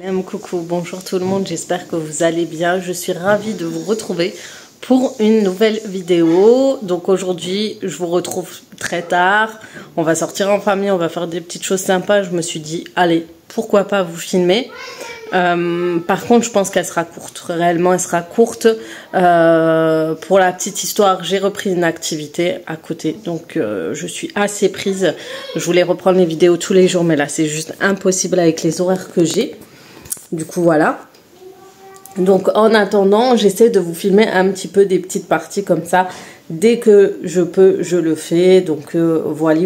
Coucou, bonjour tout le monde, j'espère que vous allez bien. Je suis ravie de vous retrouver pour une nouvelle vidéo. Donc aujourd'hui, je vous retrouve très tard. On va sortir en famille, on va faire des petites choses sympas. Je me suis dit, allez, pourquoi pas vous filmer. Par contre, je pense qu'elle sera courte. Réellement, elle sera courte. Pour la petite histoire, j'ai repris une activité à côté. Donc, je suis assez prise. Je voulais reprendre les vidéos tous les jours, mais là, c'est juste impossible avec les horaires que j'ai. Du coup, voilà. Donc, en attendant, j'essaie de vous filmer un petit peu des petites parties comme ça. Dès que je peux, je le fais. Donc, voilà.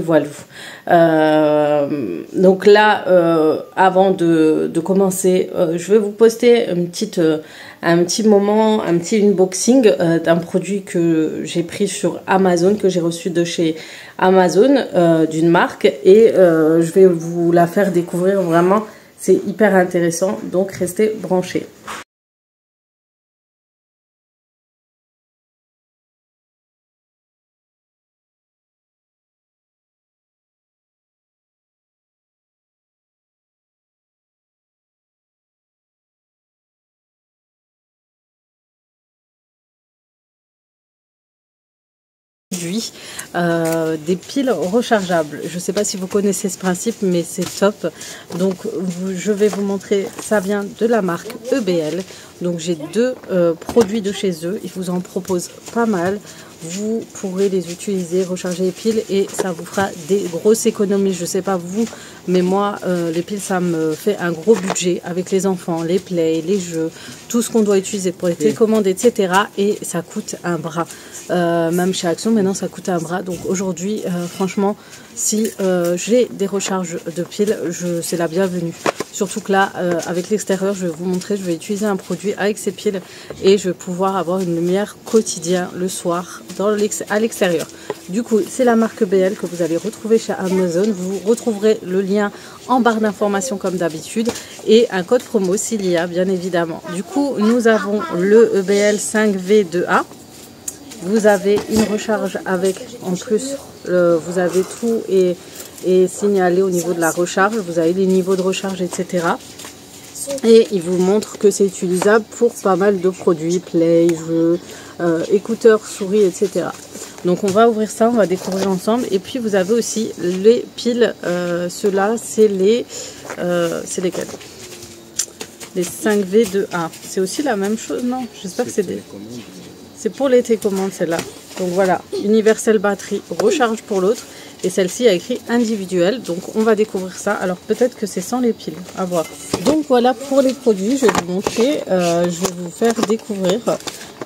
Donc là, avant de commencer, je vais vous poster un petit moment, un petit unboxing d'un produit que j'ai pris sur Amazon, que j'ai reçu de chez Amazon, d'une marque. Et je vais vous la faire découvrir vraiment. C'est hyper intéressant, donc restez branchés. Des piles rechargeables. Je ne sais pas si vous connaissez ce principe, mais c'est top. Donc je vais vous montrer, ça vient de la marque EBL. Donc j'ai deux produits de chez eux, ils vous en proposent pas mal. Vous pourrez les utiliser, recharger les piles et ça vous fera des grosses économies. Je sais pas vous, mais moi les piles ça me fait un gros budget avec les enfants, les plays, les jeux, tout ce qu'on doit utiliser pour les télécommandes, etc. Et ça coûte un bras. Même chez Action maintenant ça coûte un bras. Donc aujourd'hui franchement si j'ai des recharges de piles, c'est la bienvenue. Surtout que là avec l'extérieur, je vais vous montrer, je vais utiliser un produit avec ces piles et je vais pouvoir avoir une lumière quotidienne le soir à l'extérieur. Du coup c'est la marque BL que vous allez retrouver chez Amazon. Vous retrouverez le lien en barre d'informations comme d'habitude et un code promo s'il y a bien évidemment. Du coup nous avons le EBL 5V2A. Vous avez une recharge avec, en plus, vous avez tout et signalé au niveau de la recharge. Vous avez les niveaux de recharge, etc. Et il vous montre que c'est utilisable pour pas mal de produits, play, jeux, écouteurs, souris, etc. Donc on va ouvrir ça, on va découvrir ensemble. Et puis vous avez aussi les piles, ceux-là, c'est lesquels? Les 5V2A. C'est aussi la même chose, non? J'espère que c'est des... C'est pour les télécommandes celle-là. Donc voilà, universelle batterie, recharge pour l'autre. Et celle-ci a écrit individuel. Donc on va découvrir ça. Alors peut-être que c'est sans les piles, à voir. Donc voilà pour les produits, je vais vous montrer. Je vais vous faire découvrir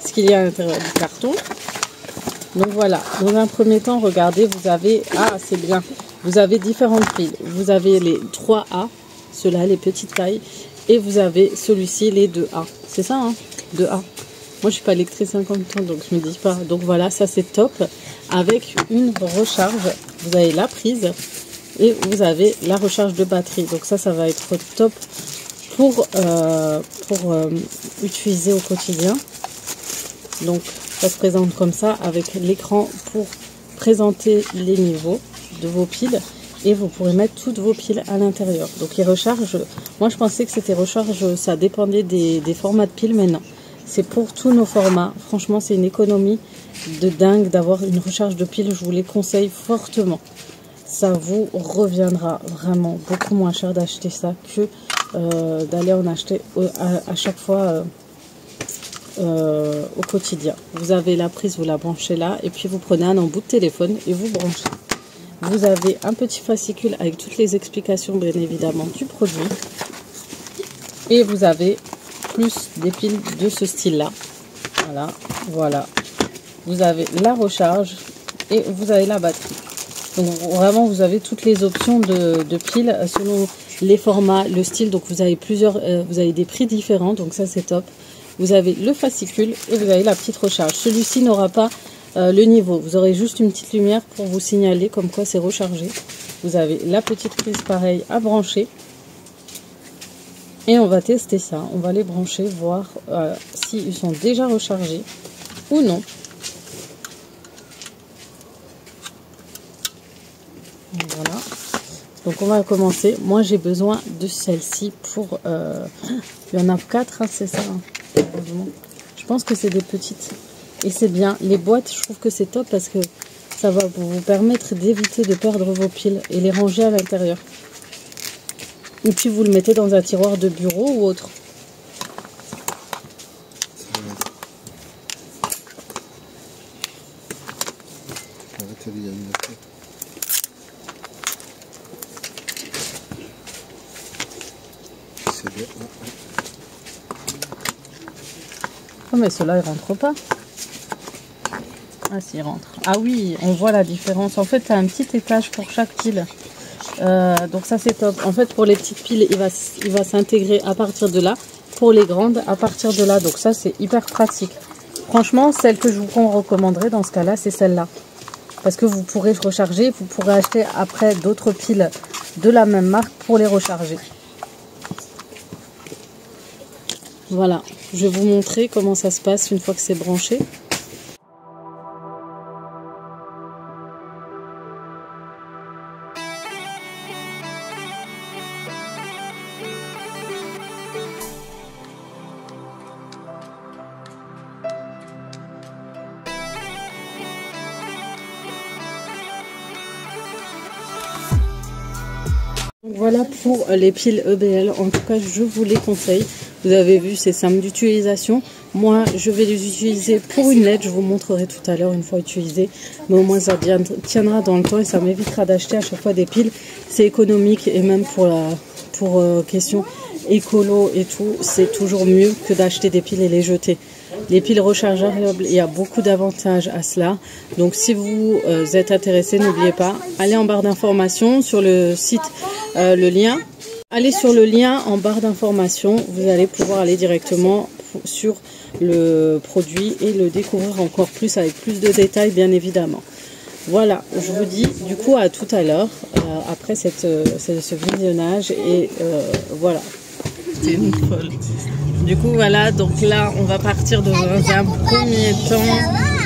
ce qu'il y a à l'intérieur du carton. Donc voilà, dans un premier temps, regardez, vous avez... Ah, c'est bien. Vous avez différentes piles. Vous avez les 3A, ceux-là, les petites tailles. Et vous avez celui-ci, les 2A. C'est ça, hein, 2A. Moi, je suis pas électricien comme temps, donc je me dis pas. Donc voilà, ça c'est top. Avec une recharge, vous avez la prise et vous avez la recharge de batterie. Donc ça va être top pour utiliser au quotidien. Donc ça se présente comme ça avec l'écran pour présenter les niveaux de vos piles. Et vous pourrez mettre toutes vos piles à l'intérieur. Donc les recharges, moi je pensais que c'était recharge, ça dépendait des formats de piles, mais non. C'est pour tous nos formats. Franchement, c'est une économie de dingue d'avoir une recharge de piles. Je vous les conseille fortement. Ça vous reviendra vraiment beaucoup moins cher d'acheter ça que d'aller en acheter à chaque fois au quotidien. Vous avez la prise, vous la branchez là. Et puis, vous prenez un embout de téléphone et vous branchez. Vous avez un petit fascicule avec toutes les explications, bien évidemment, du produit. Et vous avez... plus des piles de ce style là. Voilà. Vous avez la recharge et vous avez la batterie. Donc vraiment vous avez toutes les options de piles selon les formats, le style. Donc vous avez vous avez des prix différents, donc ça c'est top. Vous avez le fascicule et vous avez la petite recharge. Celui-ci n'aura pas le niveau. Vous aurez juste une petite lumière pour vous signaler comme quoi c'est rechargé. Vous avez la petite prise pareil à brancher. Et on va tester ça, on va les brancher, voir s'ils sont déjà rechargés ou non. Voilà. Donc on va commencer. Moi j'ai besoin de celle-ci pour... il y en a 4, hein, c'est ça hein. Je pense que c'est des petites. Et c'est bien. Les boîtes, je trouve que c'est top parce que ça va vous permettre d'éviter de perdre vos piles et les ranger à l'intérieur. Et puis vous le mettez dans un tiroir de bureau ou autre. Oh mais ceux-là ils rentrent pas. Ah si, ils rentrent. Ah oui, on voit la différence. En fait, tu as un petit étage pour chaque pile. Donc ça c'est top. En fait, pour les petites piles, il va s'intégrer à partir de là. Pour les grandes, à partir de là. Donc ça c'est hyper pratique. Franchement, celle que je vous recommanderais dans ce cas-là, c'est celle-là. Parce que vous pourrez recharger. Vous pourrez acheter après d'autres piles de la même marque pour les recharger. Voilà, je vais vous montrer comment ça se passe une fois que c'est branché. Voilà pour les piles EBL. En tout cas, je vous les conseille. Vous avez vu, c'est simple d'utilisation. Moi, je vais les utiliser pour une LED. Je vous montrerai tout à l'heure une fois utilisé. Mais au moins, ça tiendra dans le temps et ça m'évitera d'acheter à chaque fois des piles. C'est économique et même pour question écolo et tout, c'est toujours mieux que d'acheter des piles et les jeter. Les piles rechargeables, il y a beaucoup d'avantages à cela. Donc si vous êtes intéressé, n'oubliez pas, allez en barre d'informations sur le site, le lien. Allez sur le lien en barre d'informations, vous allez pouvoir aller directement sur le produit et le découvrir encore plus avec plus de détails bien évidemment. Voilà, je vous dis du coup à tout à l'heure après ce visionnage et voilà. C'est une folle. Du coup voilà, donc là on va partir dans un premier temps.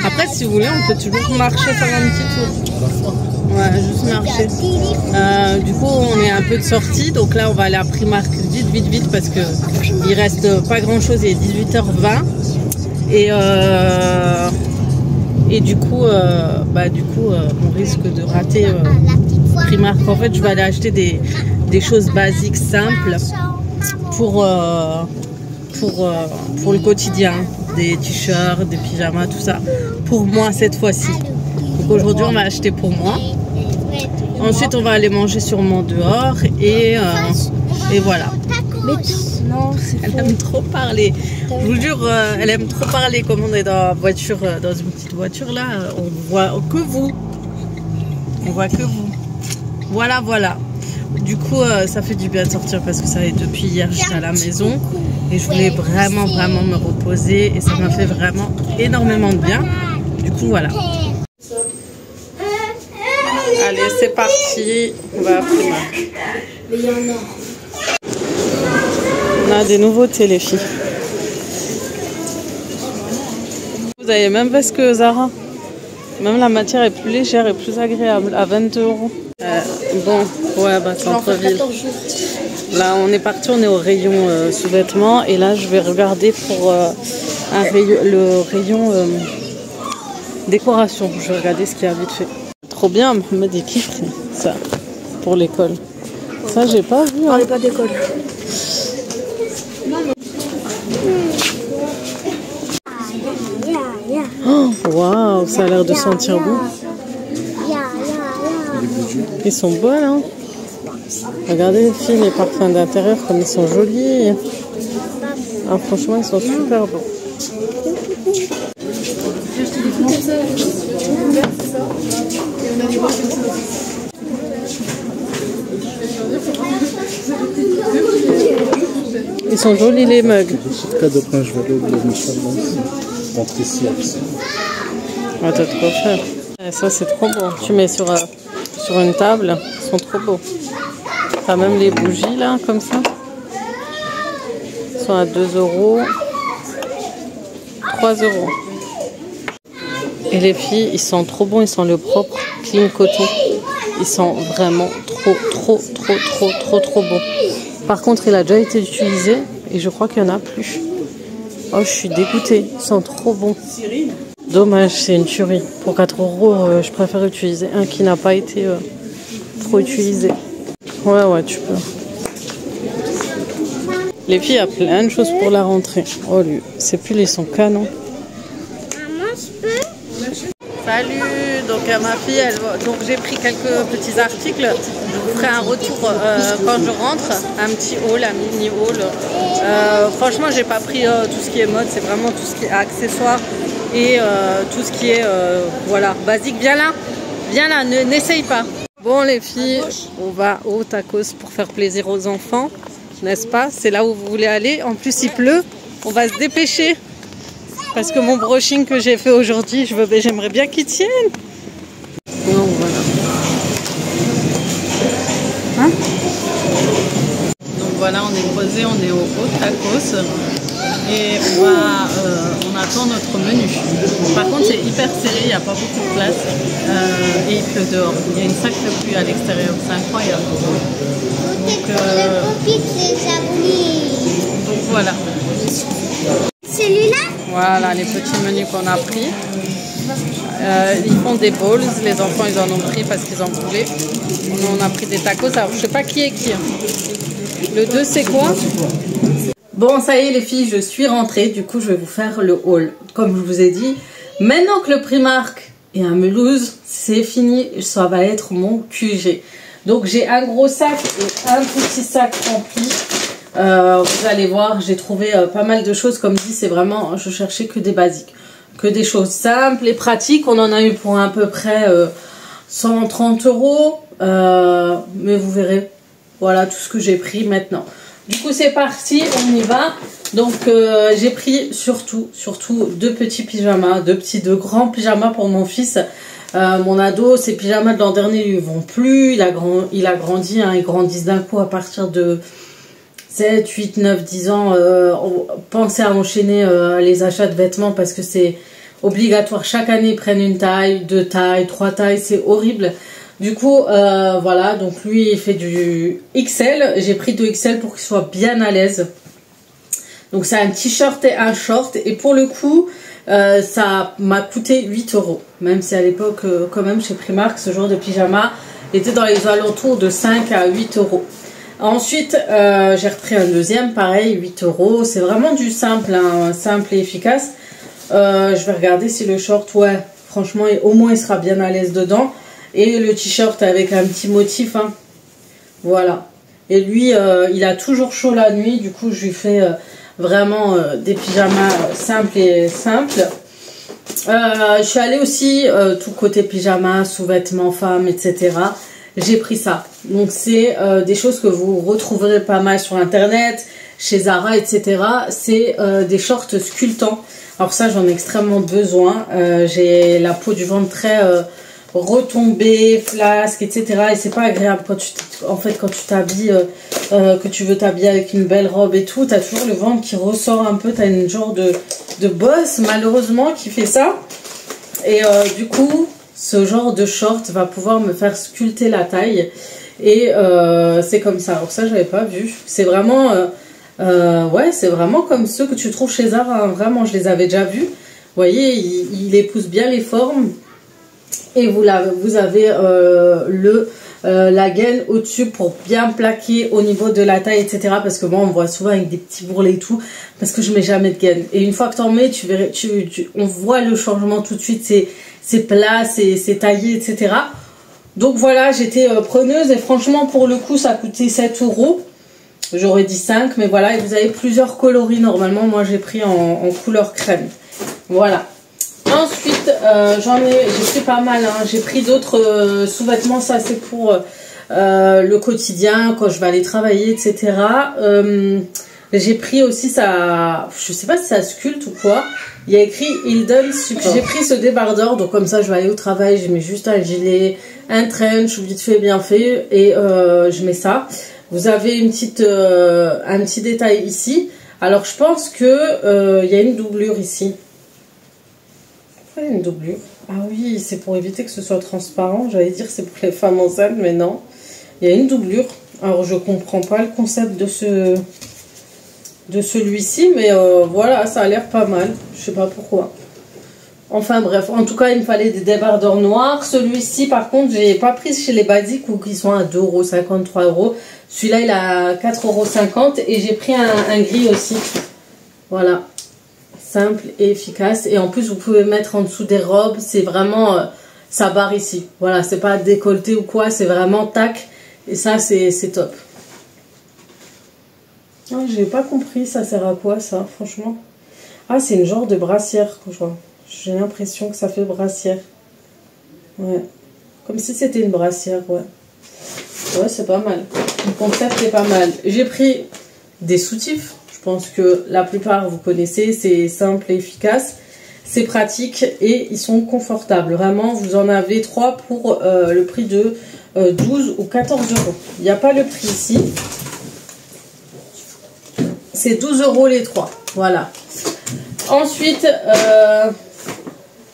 Après si vous voulez on peut toujours marcher, faire un petit tour. Ouais, juste marcher. Du coup on est un peu de sortie, donc là on va aller à Primark vite parce que il reste pas grand chose, il est 18h20 et du coup on risque de rater Primark. En fait je vais aller acheter des choses basiques simples pour le quotidien, des t-shirts, des pyjamas, tout ça, pour moi cette fois-ci. Donc aujourd'hui on va acheter pour moi. Ensuite on va aller manger sûrement dehors et voilà. Non, elle aime trop parler. Je vous jure, elle aime trop parler. Comme on est dans la voiture, dans une petite voiture là, on voit que vous. On voit que vous. Voilà. Du coup, ça fait du bien de sortir parce que ça fait depuis hier j'étais à la maison et je voulais vraiment me reposer et ça m'a fait vraiment énormément de bien. Du coup, voilà. Allez, c'est parti. On va à Primark. On a des nouveautés, les filles. Vous avez même veste que Zara. Même la matière est plus légère et plus agréable à 22 €. Bon, ouais, bah centre-ville. Là, on est parti, on est au rayon sous-vêtements. Et là, je vais regarder pour le rayon décoration. Je vais regarder ce qu'il y a vite fait. Trop bien, Mohamed, il kiffe ça pour l'école. Ça, j'ai pas vu. On n'est pas d'école. Oh, waouh, ça a l'air de sentir bon. Ils sont beaux là. Regardez les filles, les parfums d'intérieur comme ils sont jolis. Ah, franchement, ils sont super beaux. Ils sont jolis les mugs. Ah, t'as trop faire. Ça c'est trop beau. Tu mets sur une table, ils sont trop beaux. T'as même les bougies là, comme ça. Ils sont à 2 €, 3 €. Et les filles, ils sont trop bons, ils sont le propre clean coton. Ils sont vraiment trop trop bon. Par contre, il a déjà été utilisé et je crois qu'il n'y en a plus. Oh, je suis dégoûtée, ils sont trop bons. Dommage, c'est une tuerie. Pour 4 €, je préfère utiliser un qui n'a pas été trop utilisé. Ouais, tu peux. Les filles, il y a plein de choses pour la rentrée. Oh, lui, ces pulls, ils sont canons. Maman, je peux? Salut, donc ma fille, donc j'ai pris quelques petits articles. Je vous ferai un retour quand je rentre, un petit haul, un mini haul. Franchement, j'ai pas pris tout ce qui est mode, c'est vraiment tout ce qui est accessoires et tout ce qui est voilà basique. Viens là, n'essaye pas. Bon les filles, on va au tacos pour faire plaisir aux enfants, n'est-ce pas? C'est là où vous voulez aller. En plus, il pleut, on va se dépêcher. Parce que mon brushing que j'ai fait aujourd'hui, j'aimerais bien qu'il tienne. Donc voilà. Hein? Donc voilà, on est posé, on est au tacos. Et on attend notre menu. Par contre, c'est hyper serré, il n'y a pas beaucoup de place. Et il pleut dehors. Il y a une sacrée pluie à l'extérieur, c'est incroyable. Donc voilà. Celui-là? Voilà les petits menus qu'on a pris. Ils font des bowls, les enfants ils en ont pris parce qu'ils en voulaient. On a pris des tacos, alors je sais pas qui est qui. Le 2 c'est quoi? Bon ça y est les filles, je suis rentrée, du coup je vais vous faire le haul. Comme je vous ai dit, maintenant que le Primark est à Mulhouse, c'est fini, ça va être mon QG. Donc j'ai un gros sac et un petit sac rempli. Vous allez voir, j'ai trouvé pas mal de choses. Comme dit, c'est vraiment, je cherchais que des basiques, que des choses simples et pratiques. On en a eu pour à peu près 130 €, mais vous verrez, voilà tout ce que j'ai pris maintenant. Du coup c'est parti, on y va. Donc j'ai pris surtout deux petits pyjamas, deux grands pyjamas pour mon fils. Mon ado, ses pyjamas de l'an dernier lui vont plus, il a grandi, hein, ils grandissent d'un coup à partir de 7, 8, 9, 10 ans, pensez à enchaîner les achats de vêtements parce que c'est obligatoire. Chaque année, ils prennent une taille, 2 tailles, 3 tailles, c'est horrible. Du coup, voilà, donc lui, il fait du XL. J'ai pris 2 XL pour qu'il soit bien à l'aise. Donc, c'est un t-shirt et un short. Et pour le coup, ça m'a coûté 8 €. Même si à l'époque, quand même, chez Primark, ce genre de pyjama était dans les alentours de 5 à 8 €. Ensuite, j'ai repris un deuxième, pareil, 8 €. C'est vraiment du simple, hein, simple et efficace. Je vais regarder si le short, ouais, franchement, au moins il sera bien à l'aise dedans. Et le t-shirt avec un petit motif, hein, voilà. Et lui, il a toujours chaud la nuit, du coup, je lui fais vraiment des pyjamas simples et simples. Je suis allée aussi tout côté pyjama, sous-vêtements femmes, etc. J'ai pris ça. Donc c'est des choses que vous retrouverez pas mal sur internet, chez Zara, etc. C'est des shorts sculptants. Alors ça j'en ai extrêmement besoin. J'ai la peau du ventre très retombée, flasque, etc. Et c'est pas agréable quand quand tu t'habilles, que tu veux t'habiller avec une belle robe et tout. T'as toujours le ventre qui ressort un peu. T'as une genre de bosse malheureusement qui fait ça. Et du coup, ce genre de short va pouvoir me faire sculpter la taille. Et c'est comme ça. Alors ça, j'avais pas vu. C'est vraiment, ouais, c'est vraiment comme ceux que tu trouves chez Zara. Hein. Vraiment, je les avais déjà vus. Vous voyez, il épouse bien les formes. Et vous avez la gaine au-dessus pour bien plaquer au niveau de la taille, etc. Parce que moi, on me voit souvent avec des petits bourrelets et tout. Parce que je mets jamais de gaine. Et une fois que tu en mets, tu verrais, on voit le changement tout de suite. C'est plat, c'est taillé, etc. Donc voilà, j'étais preneuse. Et franchement, pour le coup, ça a coûté 7 €. J'aurais dit 5. Mais voilà, et vous avez plusieurs coloris. Normalement, moi, j'ai pris en couleur crème. Voilà. Ensuite, j'ai pris pas mal, hein. J'ai pris d'autres sous-vêtements, ça c'est pour le quotidien, quand je vais aller travailler, etc. J'ai pris aussi ça, je sais pas si ça sculpte ou quoi, il y a écrit Hilden Support. J'ai pris ce débardeur, donc comme ça je vais aller au travail, je mets juste un gilet, un trench, vite fait, bien fait, et je mets ça. Vous avez un petit détail ici. Alors je pense que y a une doublure ici. Une doublure. Ah oui, c'est pour éviter que ce soit transparent. J'allais dire c'est pour les femmes enceintes, mais non. Il y a une doublure. Alors je comprends pas le concept de celui-ci, mais voilà, ça a l'air pas mal. Je sais pas pourquoi. Enfin bref, en tout cas il me fallait des débardeurs noirs. Celui-ci par contre j'ai pas pris chez les basiques où ils sont à 2,50 €, 3 €. Celui-là il a 4,50 € et j'ai pris un gris aussi. Voilà, simple et efficace. Et en plus vous pouvez mettre en dessous des robes, c'est vraiment, ça barre ici. Voilà, c'est pas décolleté ou quoi, c'est vraiment tac. Et ça c'est top. Ah, j'ai pas compris, ça sert à quoi ça, franchement. Ah, c'est une genre de brassière, je vois. J'ai l'impression que ça fait brassière. Ouais. Comme si c'était une brassière, ouais. Ouais, c'est pas mal. Le concept est pas mal. J'ai pris des soutifs. Je pense que la plupart vous connaissez. C'est simple et efficace. C'est pratique et ils sont confortables. Vraiment, vous en avez 3 pour le prix de 12 ou 14 €. Il n'y a pas le prix ici. C'est 12 € les 3. Voilà. Ensuite,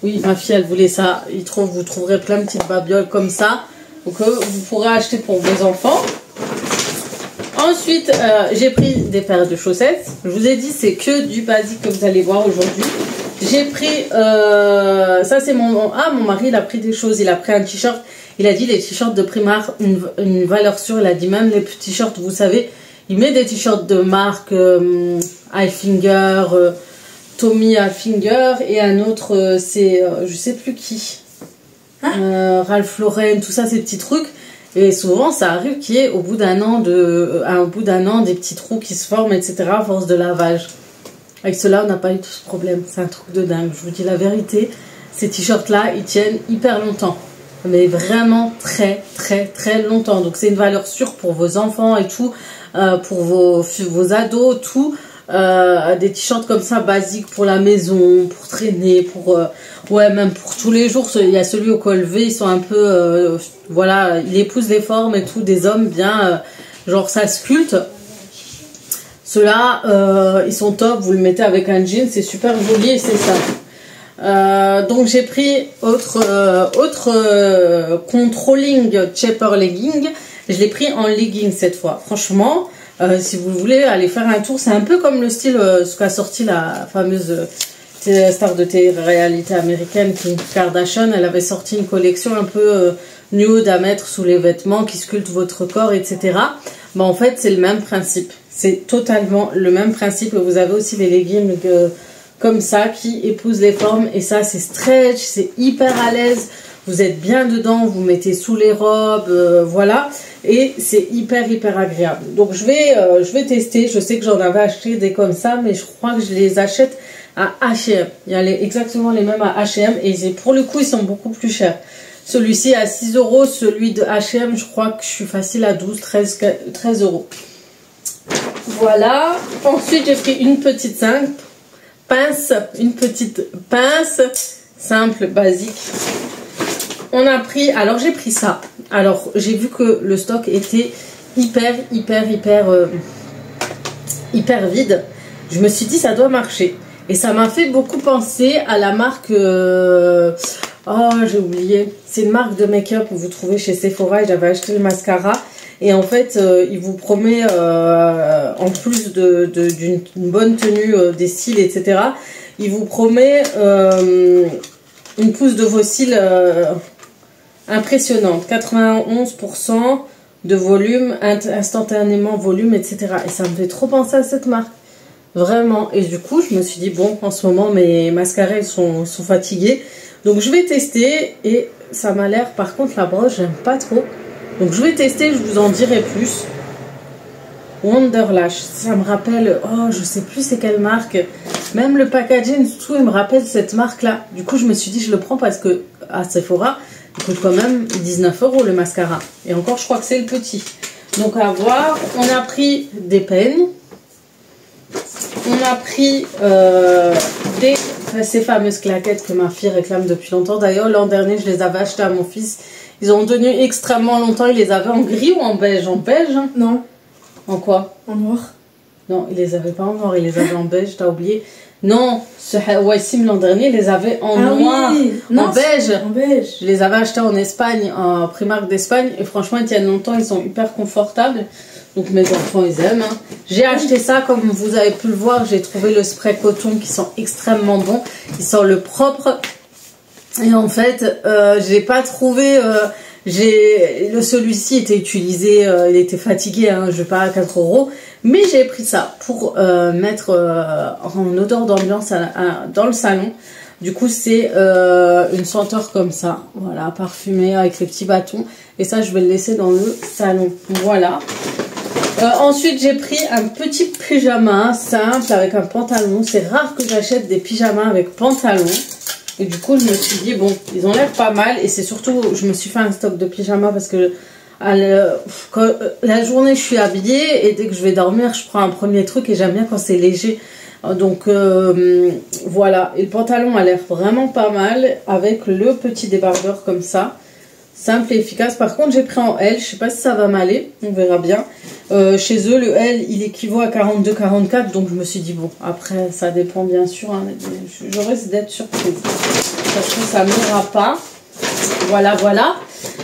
oui, ma fille, elle voulait ça. Vous trouverez plein de petites babioles comme ça. Donc, vous pourrez acheter pour vos enfants. Ensuite, j'ai pris des paires de chaussettes. Je vous ai dit, c'est que du basique que vous allez voir aujourd'hui. J'ai pris, ça c'est mon mari, il a pris des choses. Il a pris un t-shirt. Il a dit les t-shirts de Primark, une valeur sûre. Il a dit même les t-shirts, vous savez, il met des t-shirts de marque Hilfiger, Tommy Hilfiger et un autre, c'est je sais plus qui. Ralph Lauren, tout ça, ces petits trucs. Et souvent, ça arrive qu'il y ait au bout d'un an, des petits trous qui se forment, etc. à force de lavage. Avec cela, on n'a pas eu tout ce problème. C'est un truc de dingue. Je vous dis la vérité. Ces t-shirts-là, ils tiennent hyper longtemps. Mais vraiment très, très, très longtemps. Donc, c'est une valeur sûre pour vos enfants et tout. Pour vos ados, tout. Des t-shirts comme ça, basiques pour la maison, pour traîner, ouais, même pour tous les jours. Il y a celui au col V, ils sont un peu, voilà, ils épousent les formes et tout, des hommes bien, genre ça sculpte. Ceux-là, ils sont top, vous le mettez avec un jean, c'est super joli et c'est ça. Donc j'ai pris autre controlling shaper legging. Je l'ai pris en legging cette fois. Franchement, si vous voulez aller faire un tour, c'est un peu comme le style ce qu'a sorti la fameuse star de télé-réalité américaine Kim Kardashian. Elle avait sorti une collection un peu nude à mettre sous les vêtements qui sculptent votre corps, etc. Bah, en fait, c'est le même principe. C'est totalement le même principe. Vous avez aussi les leggings comme ça qui épousent les formes. Et ça, c'est stretch, c'est hyper à l'aise. Vous êtes bien dedans, vous mettez sous les robes, voilà. Et c'est hyper agréable. Donc je vais tester. Je sais que j'en avais acheté des comme ça, mais je crois que je les achète à H&M. Il y a exactement les mêmes à H&M et pour le coup ils sont beaucoup plus chers. Celui-ci à 6 €, celui de H&M je crois que je suis facile à 12, 13 €. Voilà. Ensuite j'ai pris une petite pince simple, basique. On a pris, alors j'ai pris ça. Alors j'ai vu que le stock était hyper vide. Je me suis dit ça doit marcher. Et ça m'a fait beaucoup penser à la marque, oh j'ai oublié, c'est une marque de make-up que vous trouvez chez Sephora. J'avais acheté le mascara. Et en fait, il vous promet, en plus d'une bonne tenue des cils, etc., il vous promet une pousse de vos cils impressionnante. 91% de volume, instantanément volume, etc. Et ça me fait trop penser à cette marque. Vraiment. Et du coup, je me suis dit, bon, en ce moment, mes mascaras sont fatigués. Donc, je vais tester. Et ça m'a l'air, par contre, la broche, j'aime pas trop. Donc, je vais tester, je vous en dirai plus. Wonderlash. Ça me rappelle, oh, je sais plus c'est quelle marque. Même le packaging, tout, il me rappelle cette marque-là. Du coup, je me suis dit, je le prends parce que à Sephora, il coûte quand même 19 € le mascara. Et encore, je crois que c'est le petit. Donc, à voir. On a pris des pennes. On a pris ces fameuses claquettes que ma fille réclame depuis longtemps. D'ailleurs, l'an dernier, je les avais achetées à mon fils. Ils ont tenu extrêmement longtemps. Il les avait en gris ou en beige? En beige, hein? Non. En quoi? En noir. Non, il les avait pas en noir, il les avait en beige, t'as oublié. Non, ce Wassim l'an dernier, il les avait en noir, non, en beige. En beige. Je les avais achetés en Espagne, en Primark d'Espagne, et franchement, ils tiennent longtemps, ils sont hyper confortables. Donc mes enfants, ils aiment. Hein. J'ai acheté ça, comme vous avez pu le voir, j'ai trouvé le spray coton qui sent extrêmement bon. Il sent le propre. Et en fait, j'ai pas trouvé... celui-ci était utilisé, il était fatigué, hein, je vais pas à 4 €. Mais j'ai pris ça pour mettre en odeur d'ambiance dans le salon. Du coup, c'est une senteur comme ça, voilà, parfumée avec les petits bâtons. Et ça, je vais le laisser dans le salon. Voilà. Ensuite, j'ai pris un petit pyjama simple avec un pantalon. C'est rare que j'achète des pyjamas avec pantalon. Et du coup, je me suis dit, bon, ils ont l'air pas mal. Et c'est surtout, je me suis fait un stock de pyjamas parce que la journée, je suis habillée. Et dès que je vais dormir, je prends un premier truc. Et j'aime bien quand c'est léger. Donc, voilà. Et le pantalon a l'air vraiment pas mal. Avec le petit débardeur comme ça. Simple et efficace. Par contre, j'ai pris en L. Je sais pas si ça va m'aller. On verra bien. Chez eux, le L, il équivaut à 42-44. Donc, je me suis dit, bon, après, ça dépend bien sûr. Hein, je risque d'être surprise. Parce que ça n'aura pas. Voilà, voilà.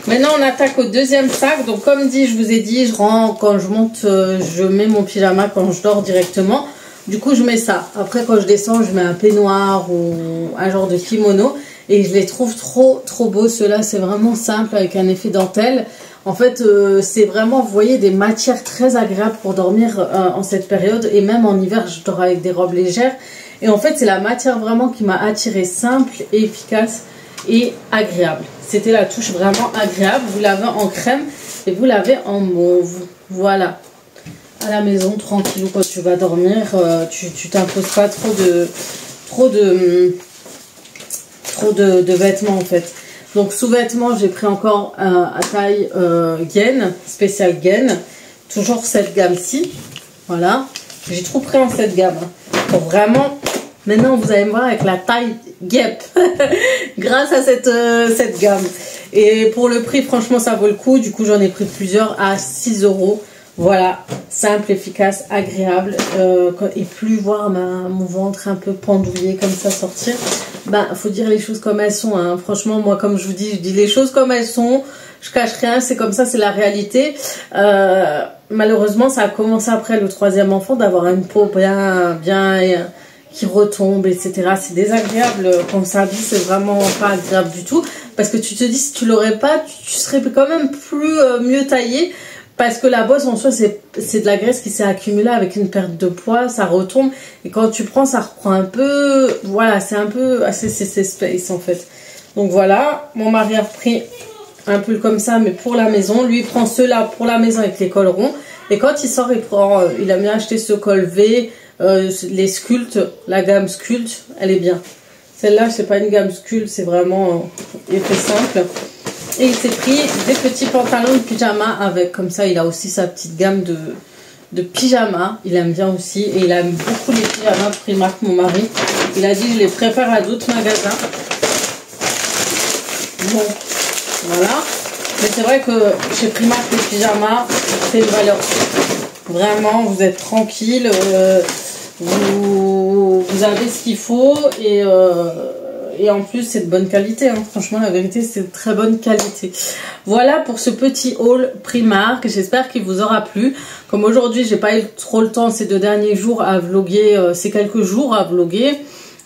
Maintenant, on attaque au deuxième sac. Donc, comme dit, je vous ai dit, je rentre, quand je monte, je mets mon pyjama quand je dors directement. Du coup, je mets ça. Après, quand je descends, je mets un peignoir ou un genre de kimono. Et je les trouve trop beaux. Ceux-là, c'est vraiment simple avec un effet dentelle. En fait, c'est vraiment, vous voyez, des matières très agréables pour dormir en cette période. Et même en hiver, je dors avec des robes légères. Et en fait, c'est la matière vraiment qui m'a attirée, simple et efficace et agréable. C'était la touche vraiment agréable. Vous l'avez en crème et vous l'avez en mauve. Voilà. À la maison, tranquille, quand tu vas dormir, tu t'imposes pas trop de vêtements en fait. Donc sous-vêtements, j'ai pris encore à taille gaine, spécial gaine. Toujours cette gamme-ci. Voilà. J'ai trop pris en cette gamme. Pour vraiment... Maintenant, vous allez me voir avec la taille guêpe. Grâce à cette gamme. Et pour le prix, franchement, ça vaut le coup. Du coup, j'en ai pris plusieurs à 6 €. Voilà, simple, efficace, agréable. Et plus voir mon ventre un peu pendouillé comme ça sortir. Ben, faut dire les choses comme elles sont. Hein. Franchement, moi, comme je vous dis, je dis les choses comme elles sont. Je cache rien, c'est comme ça, c'est la réalité. Malheureusement, ça a commencé après le 3e enfant d'avoir une peau bien qui retombe, etc. C'est désagréable quand on s'habille, c'est vraiment pas agréable du tout. Parce que tu te dis, si tu l'aurais pas, tu serais quand même plus mieux taillé. Parce que la bosse en soi, c'est de la graisse qui s'est accumulée avec une perte de poids, ça retombe. Et quand tu prends, ça reprend un peu. Voilà, c'est un peu assez space en fait. Donc voilà, mon mari a pris un pull comme ça, mais pour la maison. Lui, il prend ceux-là pour la maison avec les cols ronds. Et quand il sort, il a bien acheté ce col V, les sculptes, la gamme sculpte, elle est bien. Celle-là, c'est pas une gamme sculpte, c'est vraiment effet simple. Et il s'est pris des petits pantalons de pyjama avec, comme ça, il a aussi sa petite gamme de pyjama. Il aime bien aussi. Et il aime beaucoup les pyjamas Primark, mon mari. Il a dit, je les préfère à d'autres magasins. Bon, voilà. Mais c'est vrai que chez Primark, les pyjamas, c'est une valeur. Vraiment, vous êtes tranquille. Vous avez ce qu'il faut. Et en plus, c'est de bonne qualité. Hein. Franchement, la vérité, c'est de très bonne qualité. Voilà pour ce petit haul Primark. J'espère qu'il vous aura plu. Comme aujourd'hui, j'ai pas eu trop le temps ces 2 derniers jours à vlogger. Ces quelques jours à vlogger.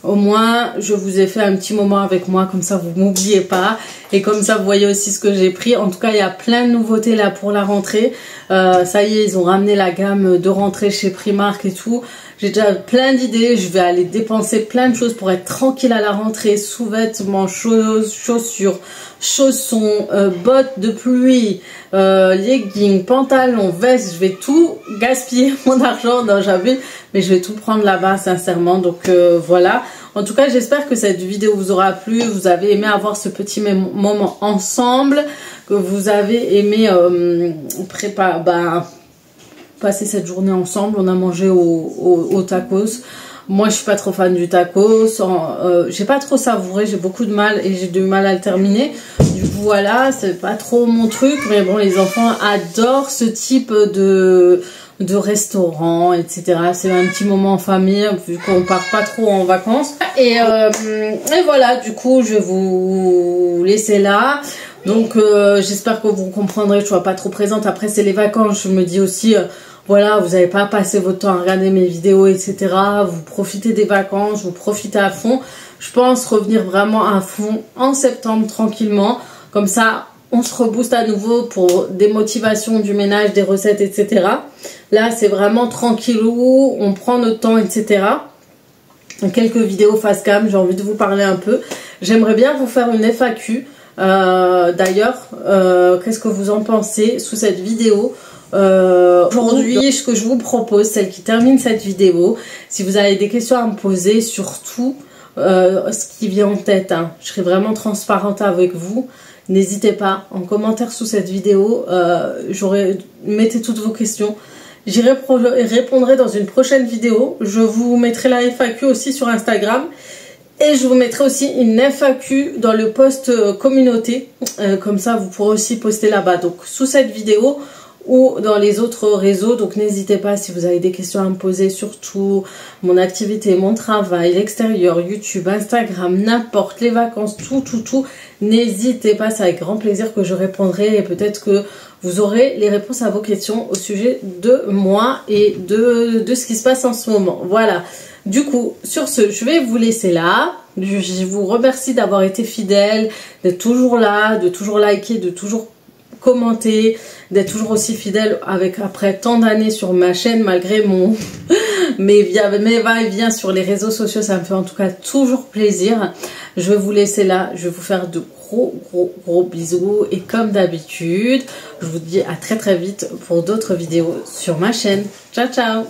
Au moins, je vous ai fait un petit moment avec moi. Comme ça, vous m'oubliez pas. Et comme ça, vous voyez aussi ce que j'ai pris. En tout cas, il y a plein de nouveautés là pour la rentrée. Ça y est, ils ont ramené la gamme de rentrée chez Primark et tout. J'ai déjà plein d'idées, je vais aller dépenser plein de choses pour être tranquille à la rentrée, sous-vêtements, chaussures, chaussons, bottes de pluie, leggings, pantalons, vestes. Je vais tout gaspiller mon argent, non j'abuse, mais je vais tout prendre là-bas sincèrement. Donc voilà, en tout cas j'espère que cette vidéo vous aura plu, vous avez aimé avoir ce petit moment ensemble, que vous avez aimé passer cette journée ensemble. On a mangé au tacos. Moi je suis pas trop fan du tacos, j'ai pas trop savouré, j'ai beaucoup de mal et j'ai du mal à le terminer. Du coup voilà, c'est pas trop mon truc, mais bon, les enfants adorent ce type de de restaurant, etc. C'est un petit moment en famille, vu qu'on part pas trop en vacances. Et voilà, du coup, je vais vous laisser là. Donc, j'espère que vous comprendrez, je ne suis pas trop présente. Après, c'est les vacances, je me dis aussi... voilà, vous n'avez pas passé votre temps à regarder mes vidéos, etc. Vous profitez des vacances, vous profitez à fond. Je pense revenir vraiment à fond en septembre tranquillement. Comme ça, on se rebooste à nouveau pour des motivations du ménage, des recettes, etc. Là, c'est vraiment tranquillou, on prend notre temps, etc. Quelques vidéos face cam, j'ai envie de vous parler un peu. J'aimerais bien vous faire une FAQ. D'ailleurs, qu'est-ce que vous en pensez sous cette vidéo? Aujourd'hui, ce que je vous propose, celle qui termine cette vidéo, si vous avez des questions à me poser, surtout ce qui vient en tête, hein, je serai vraiment transparente avec vous. N'hésitez pas en commentaire sous cette vidéo, mettez toutes vos questions. J'y répondrai dans une prochaine vidéo. Je vous mettrai la FAQ aussi sur Instagram. Et je vous mettrai aussi une FAQ dans le post communauté. Comme ça, vous pourrez aussi poster là-bas. Donc, sous cette vidéo ou dans les autres réseaux. Donc, n'hésitez pas si vous avez des questions à me poser. Surtout mon activité, mon travail, l'extérieur, YouTube, Instagram, n'importe, les vacances, tout. N'hésitez pas, c'est avec grand plaisir que je répondrai. Et peut-être que vous aurez les réponses à vos questions au sujet de moi et de ce qui se passe en ce moment. Voilà. Du coup, sur ce, je vais vous laisser là. Je vous remercie d'avoir été fidèle, d'être toujours là, de toujours liker, de toujours commenter, d'être toujours aussi fidèle après tant d'années sur ma chaîne, malgré mes va-et-vient sur les réseaux sociaux. Ça me fait en tout cas toujours plaisir. Je vais vous laisser là. Je vais vous faire de gros bisous. Et comme d'habitude, je vous dis à très vite pour d'autres vidéos sur ma chaîne. Ciao, ciao!